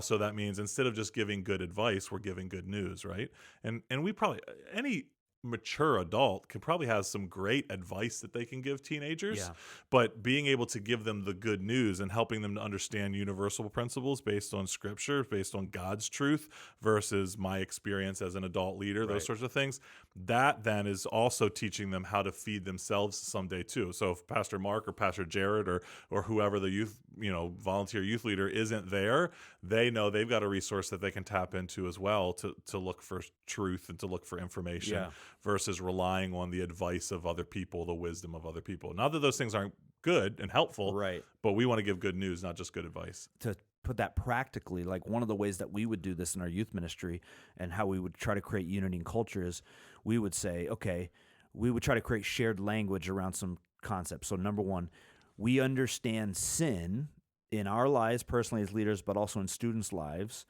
So that means instead of just giving good advice, we're giving good news, right? And we probably any mature adult can probably have some great advice that they can give teenagers, Yeah. but being able to give them the good news and helping them to understand universal principles based on scripture, based on God's truth versus my experience as an adult leader, those Right. sorts of things, that then is also teaching them how to feed themselves someday too. So if Pastor Mark or Pastor Jared or whoever the youth, volunteer youth leader isn't there, they know they've got a resource that they can tap into as well to look for truth and to look for information Yeah. versus relying on the advice of other people, the wisdom of other people. Not that those things aren't good and helpful, Right. but we want to give good news, not just good advice. To put that practically, like one of the ways that we would do this in our youth ministry and how we would try to create unity and culture is we would say, okay, we would try to create shared language around some concepts. So number one, we understand sin in our lives personally as leaders, but also in students' lives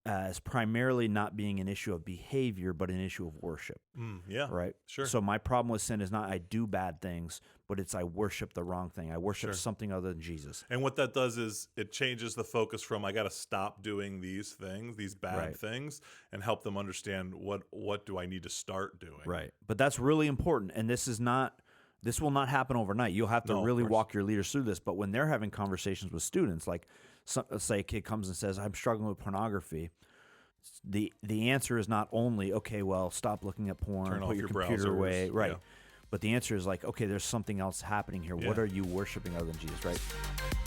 as primarily not being an issue of behavior, but an issue of worship. Yeah, Right. sure. So my problem with sin is not I do bad things, but it's I worship the wrong thing. I worship Sure. something other than Jesus. And what that does is it changes the focus from I got to stop doing these things, these bad Right. things, and help them understand what do I need to start doing. Right. But that's really important. And this will not happen overnight. You'll have to No, of really course. walk your leaders through this. But when they're having conversations with students, like let's say a kid comes and says, I'm struggling with pornography. The answer is not only, okay, well, stop looking at porn, Turn put off your your computer browsers, away. Right. yeah. But the answer is like, okay, there's something else happening here. What Yeah. are you worshiping other than Jesus, right?